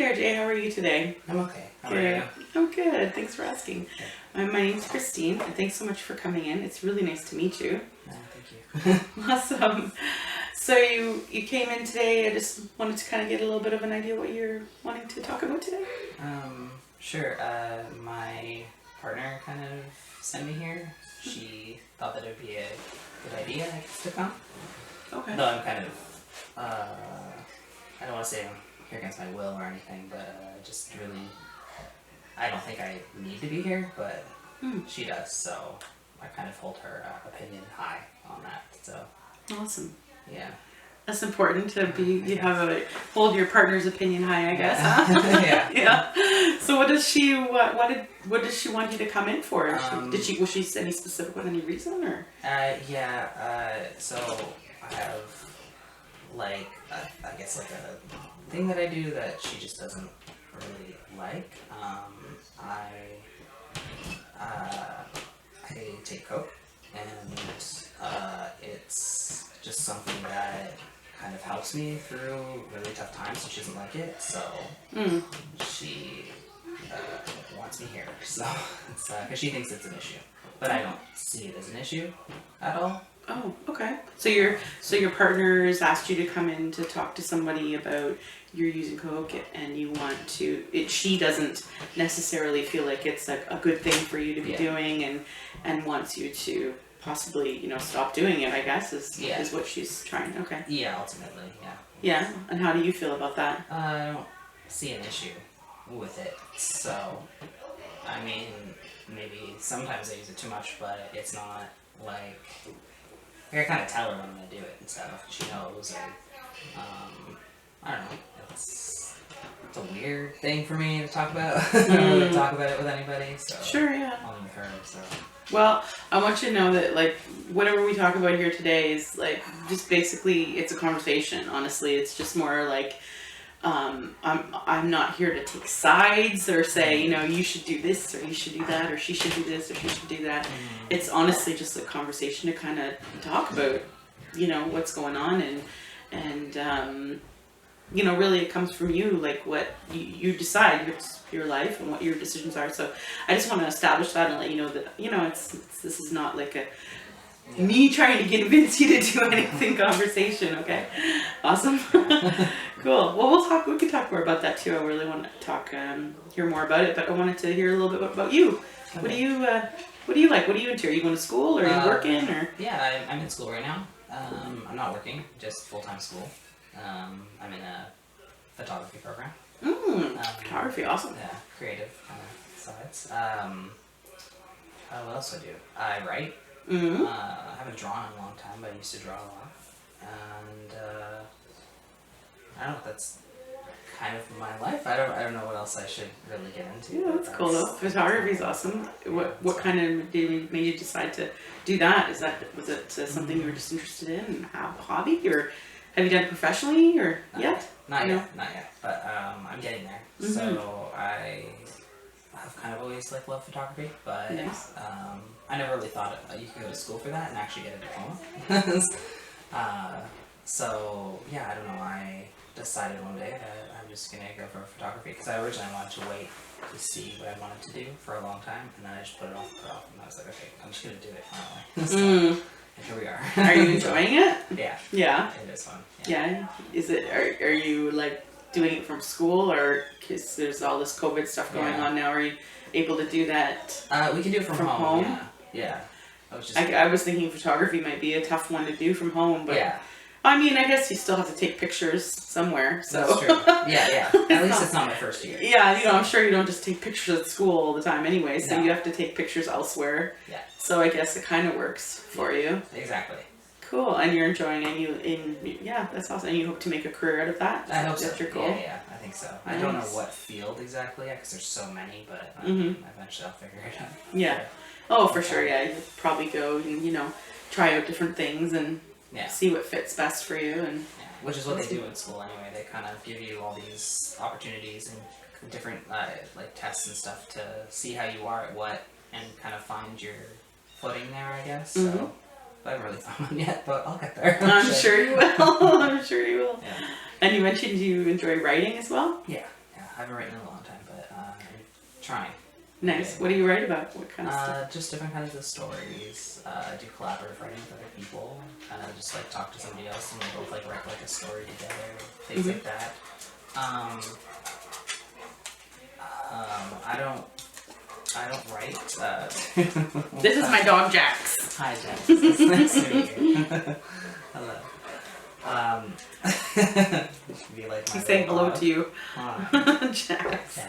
there, Jay. How are you today? I'm okay. How are Good. you? I'm good. Thanks for asking. My name's Christine, and thanks so much for coming in. It's really nice to meet you. Thank you. Awesome. So you came in today. I just wanted to kind of get a little bit of an idea what you're wanting to talk about today. Sure. My partner kind of sent me here. She thought that it would be a good idea, I guess, to come. Okay. Though I'm kind of, I don't want to say I'm here against my will or anything, but just really, I don't think I need to be here, but she does, so I kind of hold her opinion high on that, so. Awesome. Yeah. That's important to be. Hold your partner's opinion high, I guess. Huh? Yeah. Yeah. So what does she what does she want you to come in for? Was she any specific with any reason or? So I have I guess like a thing that I do that she just doesn't really like. I take coke, and it's just something that kind of helps me through really tough times, so she doesn't like it, so she wants me here, so it's because she thinks it's an issue, but I don't see it as an issue at all. Oh, okay. So your partner's asked you to come in to talk to somebody about you're using coke, and you want to. She doesn't necessarily feel like it's a good thing for you to be doing, and wants you to possibly stop doing it. I guess is what she's trying. Okay. Yeah, ultimately, yeah. Yeah, and how do you feel about that? I don't see an issue with it. So, I mean, maybe sometimes I use it too much, but it's not like I kind of tell her when I'm gonna do it and stuff. She knows, and I don't know. It's a weird thing for me to talk about. I don't really talk about it with anybody. So sure, yeah. Only with her. So. Well, I want you to know that whatever we talk about here today is just basically it's a conversation. Honestly, it's just more like I'm not here to take sides or say you should do this or you should do that or she should do this or she should do that. It's honestly just a conversation to kind of talk about what's going on and really it comes from you, like what you decide, your life and what your decisions are. So I just want to establish that and let you know that this is not like me trying to convince you to do anything conversation. Okay, awesome. Cool. Well, we can talk more about that too. I really want to hear more about it, but I wanted to hear a little bit about you. Okay. What do you like? What are you into? Are you going to school or are you working or? Yeah, I'm in school right now. I'm not working, just full-time school. I'm in a photography program. Photography, awesome. Yeah, creative kind of sides. What else do I do? I write. I haven't drawn in a long time, but I used to draw a lot. And I don't know. That's kind of my life. I don't know what else I should really get into. Yeah, that's cool though. Photography's awesome. What kind of made you decide to do that? Was it something you were just interested in, a hobby, or have you done it professionally or yet? Not yet. But I'm getting there. So I have kind of always loved photography, but nice. I never really thought you could go to school for that and actually get a diploma. So yeah, I don't know. I decided one day that I'm just gonna go for photography because I originally wanted to wait to see what I wanted to do for a long time, and then I just put it off, and I was like, okay, I'm just gonna do it finally. And here we are. Are you enjoying it? Yeah. Yeah. It is fun. Yeah. Is it? Are you doing it from school, or because there's all this COVID stuff going on now? Are you able to do that? We can do it from home. Yeah. I was thinking photography might be a tough one to do from home, but yeah. I mean, I guess you still have to take pictures somewhere. So that's true. Yeah. At least it's not my first year. Yeah, I'm sure you don't just take pictures at school all the time anyway, so you have to take pictures elsewhere. Yeah. So I guess it kind of works for you. Exactly. Cool, and you're enjoying it. Yeah, that's awesome. And you hope to make a career out of that? I hope so. That's your goal? Yeah, I think so. Nice. I don't know what field exactly yet because there's so many, but eventually I'll figure it out. Yeah. Oh, for sure. Yeah, you probably go and try out different things and see what fits best for you. And which is what they do in school anyway. They kind of give you all these opportunities and different tests and stuff to see how you are at what and kind of find your footing there, I guess. So I haven't really found one yet, but I'll get there. I'm sure you will. I'm sure you will. Yeah. And you mentioned you enjoy writing as well? Yeah. haven't written in a long time, but I'm trying. Nice. What do you write about? What kind of stuff? Just different kinds of stories. I do collaborative writing with other people. Just like talk to somebody else and we both like write like a story together, things like that. I don't write. This is my dog Jax. Hi, Jax. It's nice to meet you. Hello. You should be like my He's saying hello dog. to you, Hi. Jax.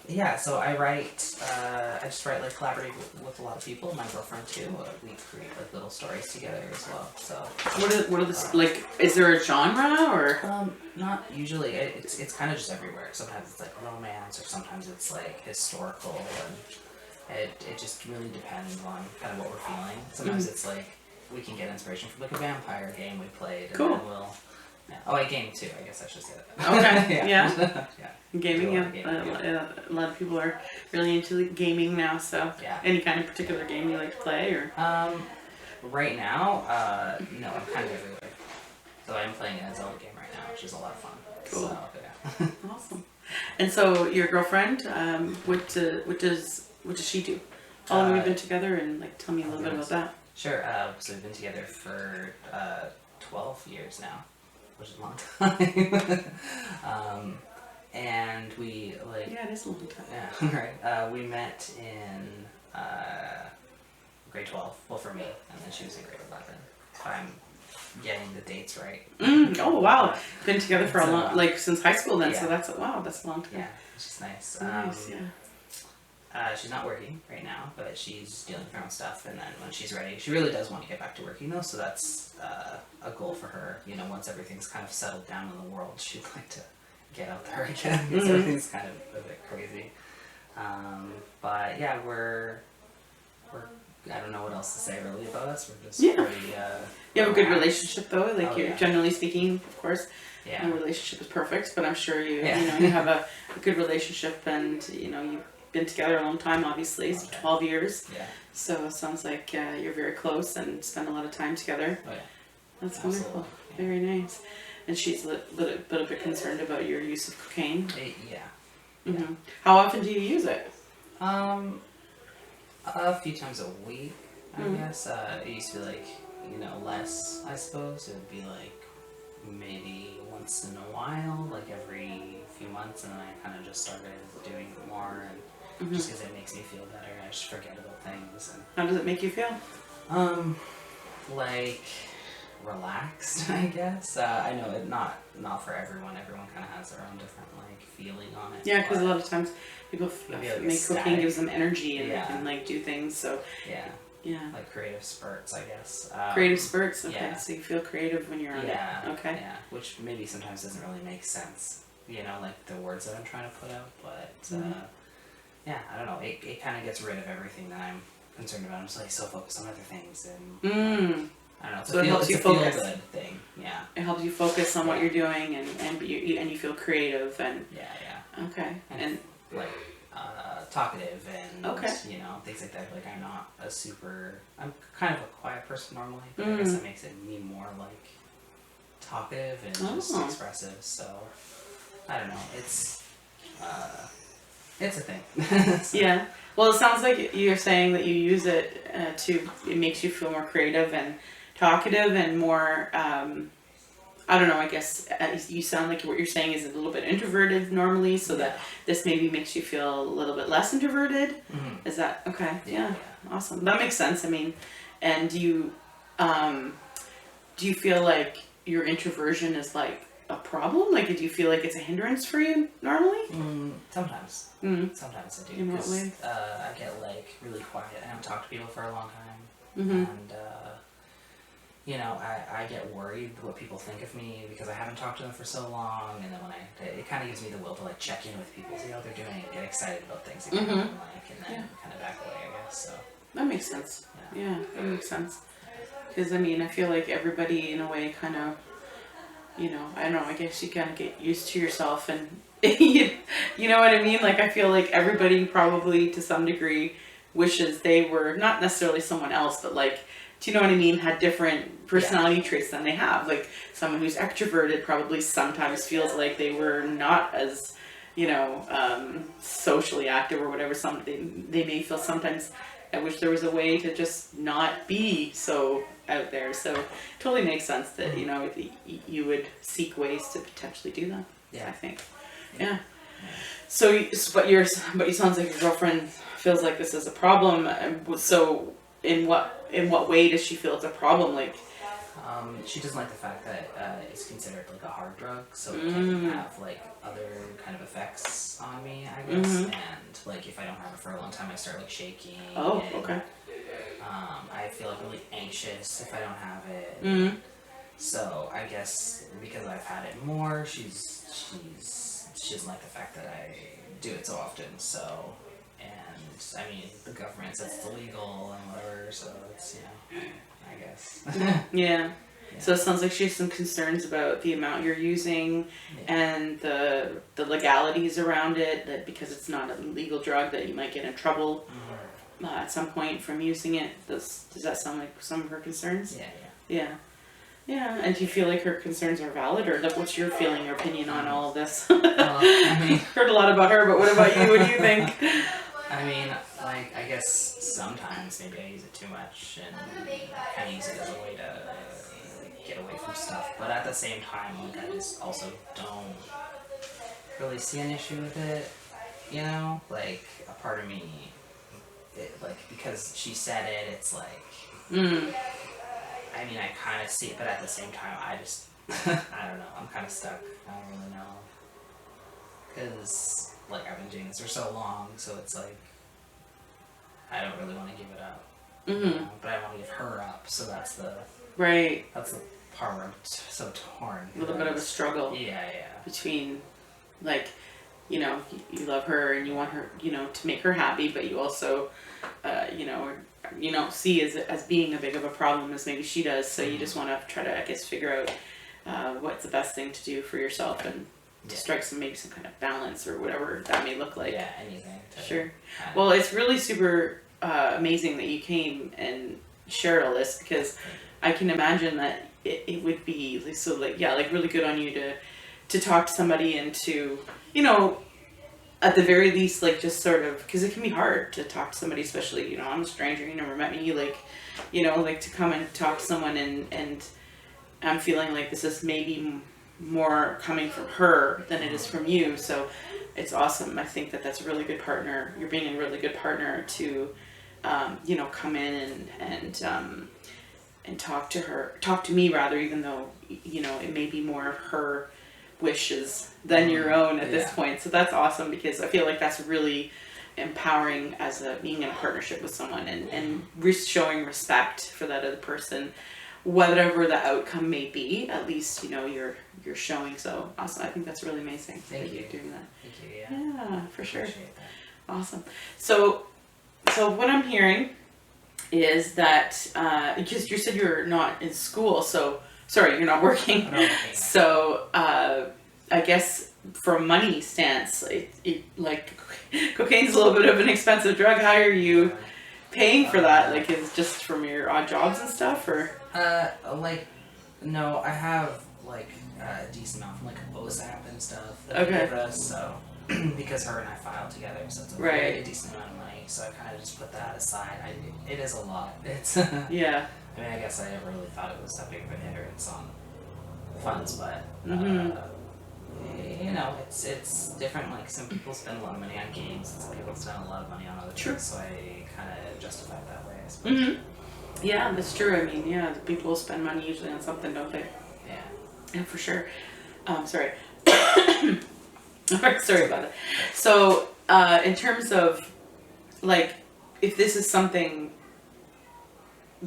Yeah, so I write, I just write like collaborating with a lot of people, my girlfriend too. We create like little stories together as well, so. What are the, like, is there a genre or? Not usually, it's kind of just everywhere. Sometimes it's like romance, or sometimes it's like historical, and it just really depends on kind of what we're feeling. Sometimes it's like, we can get inspiration from like a vampire game we played, and Cool. then we'll, oh, I game too, I guess I should say that. Okay, yeah. Yeah. Gaming, Do a yeah. lot of gaming, A lot of people are really into gaming now, so. Yeah. Any kind of particular game you like to play, or? Right now, no, I'm kind of everywhere. So I'm playing a Zelda game right now, which is a lot of fun. Cool. So, yeah. Awesome. And so your girlfriend, what does she do? How long have you been together, and like tell me a little bit about that? Sure. So we've been together for 12 years now, which is a long time. And we like. Yeah, it is a long time. Yeah, right. We met in grade 12. Well, for me, and then she was in grade 11. If I'm getting the dates right. Oh wow, been together for a long, So, like since high school then. yeah. So that's a long time. Yeah, which is nice. Nice, yeah. She's not working right now, but she's dealing with her own stuff, and then when she's ready, she really does want to get back to working though, so that's a goal for her. You know, once everything's kind of settled down in the world, she'd like to get out there again, because everything's kind of a bit crazy. But yeah, we're I don't know what else to say really about us. We're just pretty, you have a good relaxed. relationship though, like Oh, you're yeah. generally speaking, of course. Yeah. No relationship is perfect, but I'm sure you Yeah. you know you have a good relationship, and you know you've been together a long time, obviously, it's Okay. 12 years. Yeah. So it sounds like you're very close and spend a lot of time together. Oh yeah. That's Absolutely, wonderful. yeah. Very nice. And she's a little bit concerned about your use of cocaine. Yeah. Mm-hmm. How often do you use it? A few times a week, I guess. It used to be like, less, I suppose. It would be like maybe once in a while, like every few months, and then I kind of just started doing it more, and just because it makes me feel better, I just forget about things. And How does it make you feel? like relaxed, I guess. I know it not for everyone. Everyone kind of has their own different like feeling on it. Yeah, because a but- lot of times people Maybe like make cocaine ecstatic. gives them energy and Yeah. they can like do things. So Yeah, yeah, like creative spurts, I guess. creative spurts. Okay, yeah. so you feel creative when you're on Yeah. it. Okay. Yeah, which maybe sometimes doesn't really make sense. Like the words that I'm trying to put out, but yeah, I don't know. It kind of gets rid of everything that I'm concerned about. I'm just like so focused on other things, and I don't know. So it helps you focus. Feel good thing. Yeah. It helps you focus on what you're doing, and you feel creative and Yeah. okay And like talkative and Okay. things like that. Like I'm kind of a quiet person normally, but I guess that makes me more like talkative and just expressive. So I don't know. It's a thing. So, Yeah. Well, it sounds like you're saying that you use it it makes you feel more creative and talkative and more, I don't know, I guess you sound like what you're saying is a little bit introverted normally, so that this maybe makes you feel a little bit less introverted. Mhm. Is that okay? Yeah. Awesome. That makes sense. I mean, and do you feel like your introversion is like a problem? Like, do you feel like it's a hindrance for you normally? Sometimes. Mm. Sometimes I do. In what 'Cause, way? I get like really quiet. I haven't talked to people for a long time, Mhm. and I get worried what people think of me because I haven't talked to them for so long. And then it kind of gives me the will to like check in with people, see how they're doing, get excited about things again, and then kind of back away, I guess. So That makes sense. Yeah. Yeah, that makes sense. Because I mean, I feel like everybody in a way kind of, I don't know, I guess you kind of get used to yourself and, you know what I mean? Like, I feel like everybody probably to some degree wishes they were not necessarily someone else, but like do you know what I mean, had different personality traits than they have. Like someone who's extroverted probably sometimes feels like they were not as, socially active or whatever. They may feel sometimes, I wish there was a way to just not be so out there. So totally makes sense that, you would seek ways to potentially do that. Yeah. I think. Yeah. So, but you sounds like your girlfriend feels like this is a problem. So in what way does she feel it's a problem? Like, she doesn't like the fact that it's considered like a hard drug, so it can have like other kind of effects on me, I guess. And like if I don't have it for a long time, I start like shaking. Oh, and, okay. I feel like really anxious if I don't have it. So I guess because I've had it more, she doesn't like the fact that I do it so often. So, and I mean the government says it's illegal and whatever, so it's I guess. Yeah. So it sounds like she has some concerns about the amount you're using and the legalities around it, that because it's not a legal drug that you might get in trouble at some point from using it. Does that sound like some of her concerns? Yeah. And do you feel like her concerns are valid, or what's your feeling or opinion on all of this? I mean, heard a lot about her, but what about you? What do you think? I mean, like, I guess sometimes maybe I use it too much and kind of use it as a way to get away from stuff. But at the same time, like, I just also don't really see an issue with it, Like, a part of me, because she said it, it's like, I mean, I kind of see it, but at the same time, I just, I don't know, I'm kind of stuck. I don't really know. Because, like, I've been doing this for so long, so it's like, I don't really want to give it up. But I want to give her up, so that's the part where I'm so torn. A little bit of a struggle. Yeah. Between, like, you love her and you want her, to make her happy, but you also, you don't see as being a big of a problem as maybe she does. So you just want to try to, I guess, figure out what's the best thing to do for yourself and to strike some kind of balance or whatever that may look like. Yeah, anything. Sure. Well, it's really super amazing that you came and shared all this, because I can imagine that it would be really good on you to talk to somebody and to, at the very least, like, just sort of, because it can be hard to talk to somebody, especially, I'm a stranger, you never met me, like, to come and talk to someone and I'm feeling like this is maybe more coming from her than it is from you. So it's awesome. I think that that's a really good partner. You're being a really good partner to, come in and talk to me rather, even though, it may be more of her wishes than your own at this point. So that's awesome, because I feel like that's really empowering as being in a partnership with someone and showing respect for that other person, whatever the outcome may be. At least you're showing. So awesome. I think that's really amazing. Thank you. You're doing that. Thank you. Yeah, for sure. Appreciate that. Awesome. So what I'm hearing is that because you said you're not in school, so sorry, you're not working. I'm not working. So I guess from a money stance, like cocaine's a little bit of an expensive drug. How are you paying for that? Like, is it just from your odd jobs and stuff, or? No, I have like a decent amount from like OSAP and stuff that Okay. they give us. So because her and I filed together, so it's a very decent amount of money. So I kind of just put that aside. It is a lot. It's Yeah. I mean, I guess I never really thought it was that big of a hindrance on funds, but it's different. Like, some people spend a lot of money on games, and some people spend a lot of money on other things. So I kind of justify it that way, I suppose. Yeah, that's true. I mean, yeah, people spend money usually on something, don't they? Yeah. Yeah, for sure. Sorry. Sorry about it. So, in terms of, like, if this is something,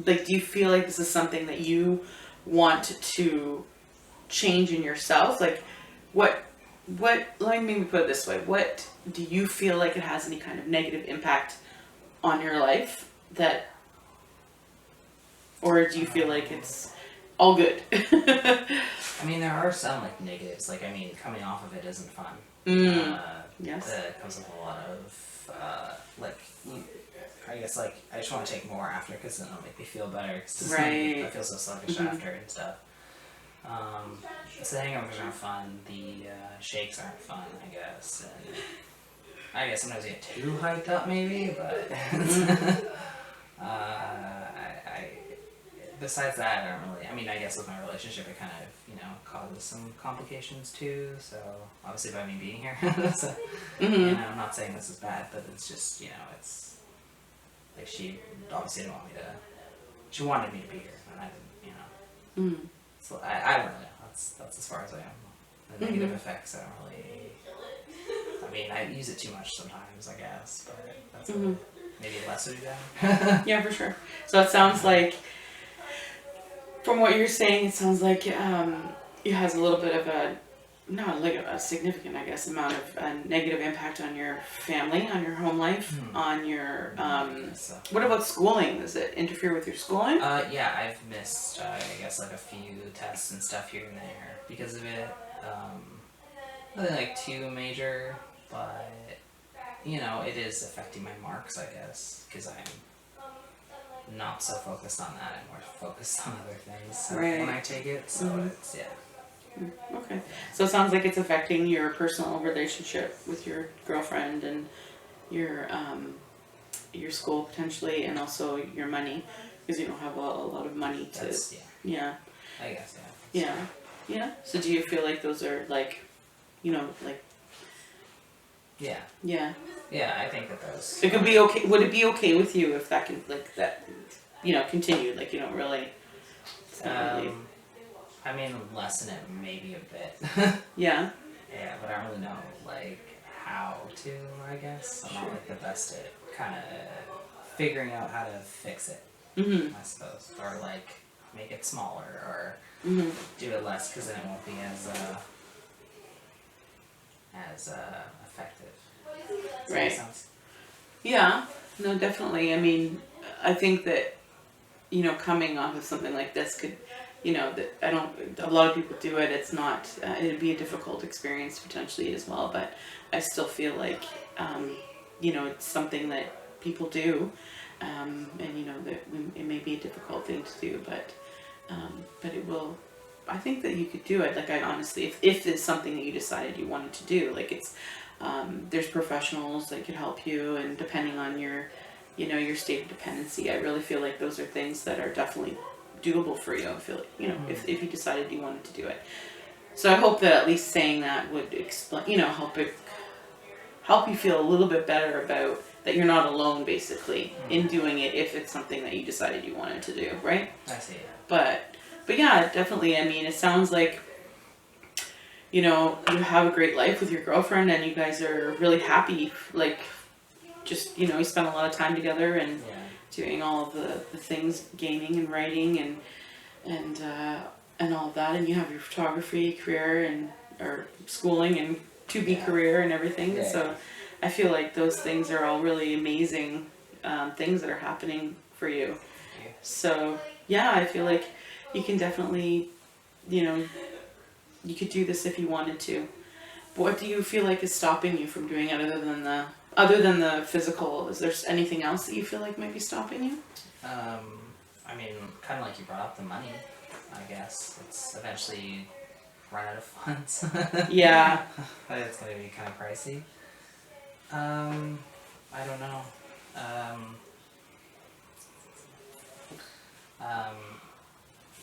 like, do you feel like this is something that you want to change in yourself? Like, what, let me put it this way. What do you feel like it has any kind of negative impact on your life or do you feel like it's all good? I mean, there are some, like, negatives. Like, I mean, coming off of it isn't fun. Yes. It comes with a lot of, like, I guess like I just want to take more after because then it'll make me feel better. Cause Right. I feel so sluggish after and stuff. So the hangovers aren't fun. The shakes aren't fun, I guess. And I guess sometimes you get too hyped up, maybe. But I besides that, I don't really. I mean, I guess with my relationship, it kind of causes some complications too. So obviously by me being here, so I'm not saying this is bad, but it's just it's like she obviously didn't want me to. She wanted me to be here, and I didn't. So I don't really know. That's as far as I am. The negative effects, I don't really. I mean, I use it too much sometimes, I guess, but that's maybe less would be better. Yeah, for sure. So it sounds like, from what you're saying, it sounds like it has a little bit of not like a significant, I guess, amount of negative impact on your family, on your home life, on your, what about schooling? Does it interfere with your schooling? Yeah, I've missed, I guess, like a few tests and stuff here and there because of it. Nothing like too major, but, it is affecting my marks, I guess, because I'm not so focused on that. I'm more focused on other things when I take it, so it's, Okay. So it sounds like it's affecting your personal relationship with your girlfriend and your school potentially, and also your money, because you don't have a lot of money to. That's, Yeah. I guess, Yeah. So do you feel like those are like, like. Yeah. Yeah. Yeah, I think that those. It could be okay. Would it be okay with you if that can continued? Like you don't really. It's not really. I mean, lessen it maybe a bit. Yeah. Yeah, but I don't really know like how to. I guess I'm not like the best at kind of figuring out how to fix it. I suppose, or like make it smaller, or do it less, because then it won't be as effective. Does that make sense? Yeah. No, definitely. I mean, I think that coming off of something like this could. That a lot of people do it. It's not, it'd be a difficult experience potentially as well, but I still feel like, it's something that people do, and that it may be a difficult thing to do, but it will, I think that you could do it. Like I honestly, if it's something that you decided you wanted to do, like it's, there's professionals that could help you, and depending on your state of dependency, I really feel like those are things that are definitely doable for you. I feel like, if you decided you wanted to do it. So I hope that at least saying that would explain, help you feel a little bit better about that you're not alone basically in doing it if it's something that you decided you wanted to do, right? I see. But yeah, definitely. I mean, it sounds like you have a great life with your girlfriend and you guys are really happy, like just you spend a lot of time together and doing all of the things, gaming and writing and all of that, and you have your photography career or schooling and career and everything. Yeah. So I feel like those things are all really amazing things that are happening for you. So yeah, I feel like you can definitely, you could do this if you wanted to. But what do you feel like is stopping you from doing it other than the physical? Is there anything else that you feel like might be stopping you? I mean, kind of like you brought up, the money, I guess. It's eventually run out of funds. Yeah. It's going to be kind of pricey. I don't know.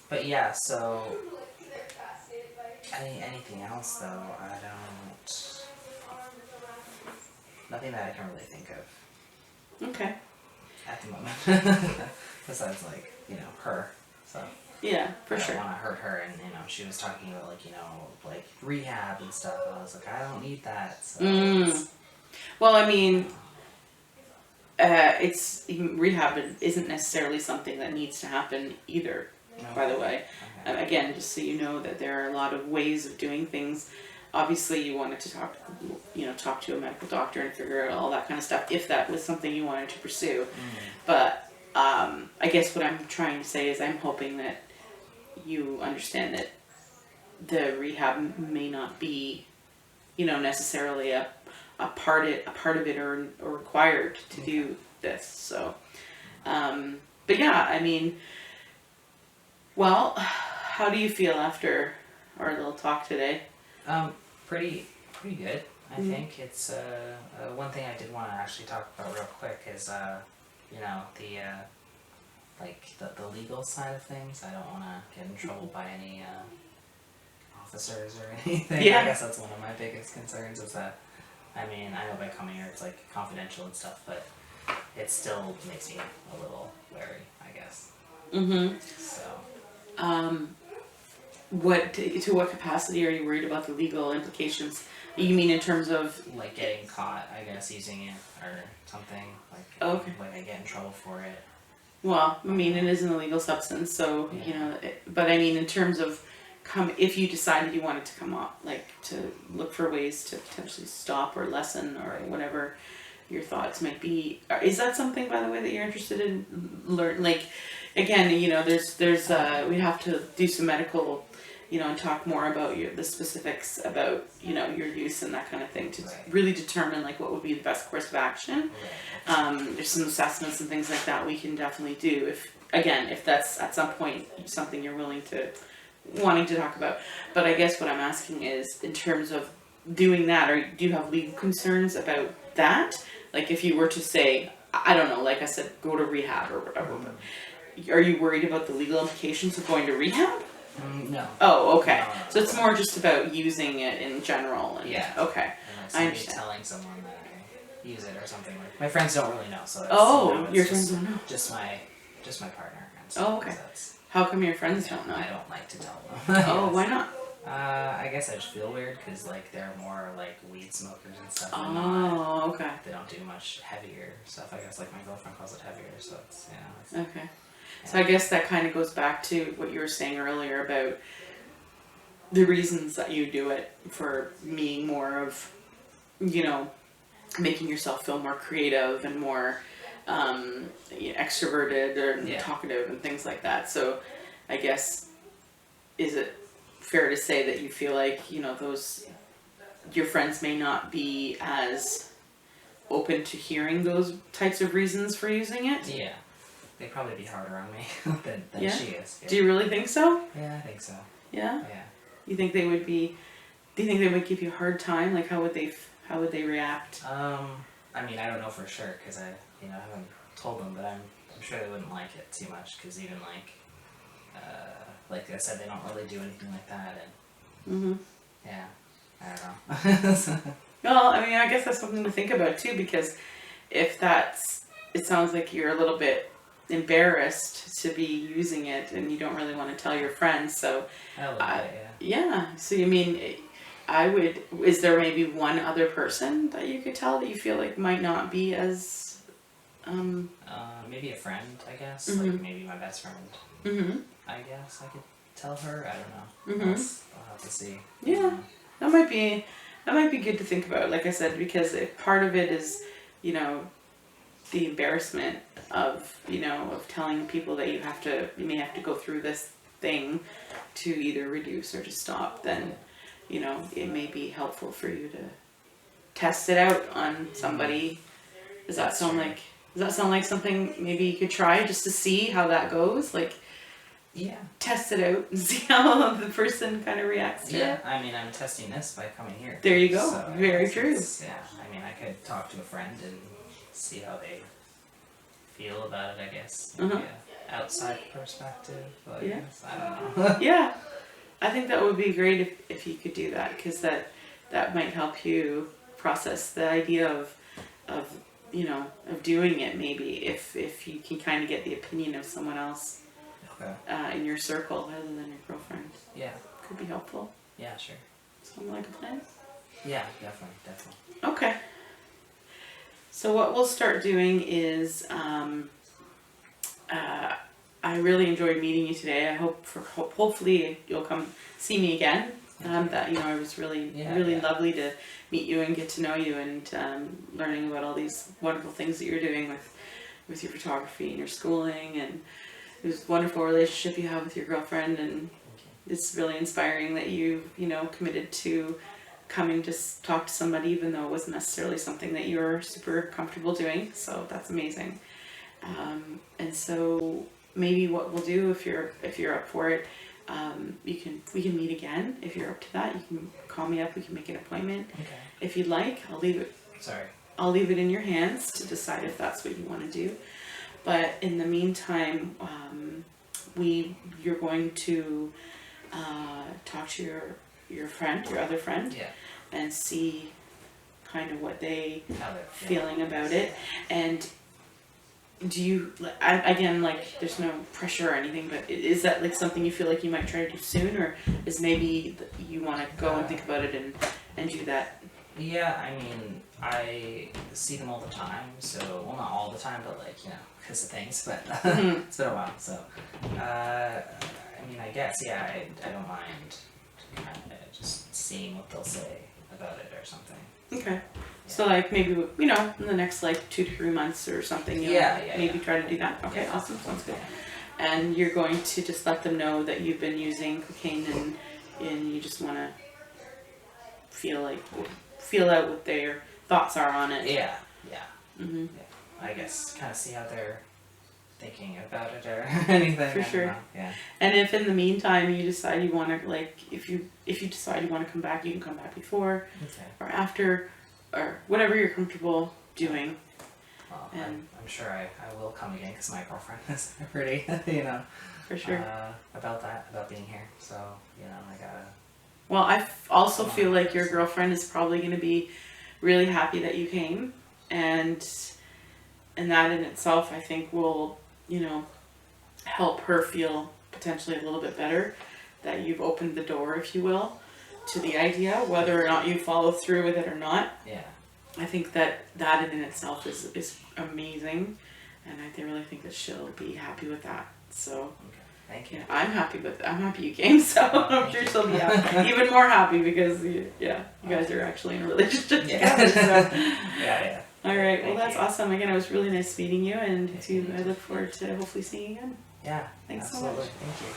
But yeah, so anything else though, I don't. Nothing that I can really think of. Okay. At the moment. Besides, like, her. So. Yeah, for sure. I don't want to hurt her, and, she was talking about, like rehab and stuff. I was like, I don't need that. So Well, I mean, rehab isn't necessarily something that needs to happen either, by the way. Okay. Again, just so you know that there are a lot of ways of doing things. Obviously, you wanted to talk to a medical doctor and figure out all that kind of stuff if that was something you wanted to pursue. But I guess what I'm trying to say is I'm hoping that you understand that the rehab may not be, necessarily a part of it or required to do this. So, but yeah, I mean, well, how do you feel after our little talk today? Pretty good. I think it's one thing I did want to actually talk about real quick is you know, the like the legal side of things. I don't want to get in trouble by any officers or anything. Yeah. I guess that's one of my biggest concerns is that, I mean, I know by coming here it's like confidential and stuff, but it still makes me a little wary, I guess. Mm-hmm. So. To what capacity are you worried about the legal implications? You mean in terms of Like getting caught, I guess, using it or something. Like, okay. Like I get in trouble for it. Well, I mean, it is an illegal substance, so you know. But I mean, in terms of if you decided you wanted to come up, like to look for ways to potentially stop or lessen or whatever your thoughts might be, is that something, by the way, that you're interested in learn? Like, again, you know, there's we have to do some medical, you know, and talk more about the specifics about, you know, your use and that kind of thing to really determine like what would be the best course of action. There's some assessments and things like that we can definitely do if that's at some point something you're wanting to talk about. But I guess what I'm asking is, in terms of doing that, or do you have legal concerns about that? Like if you were to say, I don't know, like I said, go to rehab or whatever, but are you worried about the legal implications of going to rehab? No. Oh, okay. No. So it's more just about using it in general. And, Yeah. Okay. And I like understand. telling someone that I use it or something. Like my friends don't really know, so that's, Your it's friends don't know. Just my partner. And Oh, okay. How come your friends don't know? I don't like to tell them. Oh, why not? I guess I just feel weird because like they're more like weed smokers and stuff. Oh, okay. They don't do much heavier stuff. I guess like my girlfriend calls it heavier, so it's Okay. Yeah. So I guess that kind of goes back to what you were saying earlier about the reasons that you do it, for being more of, you know, making yourself feel more creative and more extroverted or talkative and things like that. So I guess, is it fair to say that you feel like, you know, your friends may not be as open to hearing those types of reasons for using it? Yeah. They'd probably be harder on me than she is. Yeah. Do you really think so? Yeah, I think so. Yeah? Yeah. You think they would be, do you think they would give you a hard time? Like how would they react? I mean, I don't know for sure because I haven't told them, but I'm sure they wouldn't like it too much because even like I said, they don't really do anything like that, and yeah, I don't know. Well, I mean, I guess that's something to think about too, because if it sounds like you're a little bit embarrassed to be using it and you don't really want to tell your friends, so so you mean, is there maybe one other person that you could tell that you feel like might not be as maybe a friend, I guess, like maybe my best friend. I guess I could tell her. I don't know. I'll have to see. Yeah, that might be good to think about. Like I said, because if part of it is, you know, the embarrassment of, you know, of telling people that you may have to go through this thing to either reduce or to stop, then, you know, it may be helpful for you to test it out on somebody. Does that sound like something maybe you could try just to see how that goes? Like, yeah, test it out and see how the person kind of reacts to it. I mean, I'm testing this by coming here. There you go. So Very true. Yeah, I mean, I could talk to a friend and see how they feel about it, I guess. Maybe a outside perspective, but I don't know. Yeah, I think that would be great if you could do that, because that might help you process the idea of you know, of doing it, maybe if you can kind of get the opinion of someone else in your circle other than your girlfriend. Yeah, could be helpful. Yeah, sure. Something like a plan. Yeah, definitely. Okay. So what we'll start doing is, I really enjoyed meeting you today. I hopefully you'll come see me again. That, you know, it was really lovely to meet you and get to know you, and learning about all these wonderful things that you're doing with your photography and your schooling, and it was a wonderful relationship you have with your girlfriend, and it's really inspiring that you know, committed to coming to talk to somebody, even though it wasn't necessarily something that you were super comfortable doing. So that's amazing. And so maybe what we'll do, if you're up for it, we can meet again. If you're up to that, you can call me up. We can make an appointment. Okay. If you'd like, I'll leave it in your hands to decide if that's what you want to do. But in the meantime, you're going to talk to your other friend, Yeah. and see kind of what they How they're feeling about it. And do you, again, like, there's no pressure or anything, but is that like something you feel like you might try to do soon, or is maybe you want to go and think about it and do that? Yeah, I mean, I see them all the time, so, well, not all the time, but like, you know, because of things, but it's been a while, so, I mean, I guess, yeah, I don't mind kind of just seeing what they'll say about it or something. Okay. So like maybe, in the next like 2 to 3 months or something, maybe try to do that. Okay, Yeah. awesome, sounds good. And you're going to just let them know that you've been using cocaine and you just want to feel out what their thoughts are on it. Yeah. Mm-hmm. Yeah. I guess kind of see how they're thinking about it or anything. For I don't sure. know. Yeah. And if in the meantime you decide you want to, like, if you decide you want to come back, you can come back before Okay. or after or whatever you're comfortable doing. Well, And- I'm sure I will come again because my girlfriend is pretty, For sure. about being here. So, I gotta. Well, I also feel like your girlfriend is probably going to be really happy that you came, and that in itself, I think, will, help her feel potentially a little bit better that you've opened the door, if you will, to the idea, whether or not you follow through with it or not. Yeah. I think that in itself is amazing, and I really think that she'll be happy with that. So. Okay. Thank you. Yeah, I'm happy you came, so I'm sure she'll be even more happy because you guys are actually in a relationship together. So. Yeah. All right, well Thank that's you. awesome. Again, it was really nice meeting you, and Thank you. I look forward to hopefully seeing you again. Yeah. Thanks so absolutely. much. Thank you.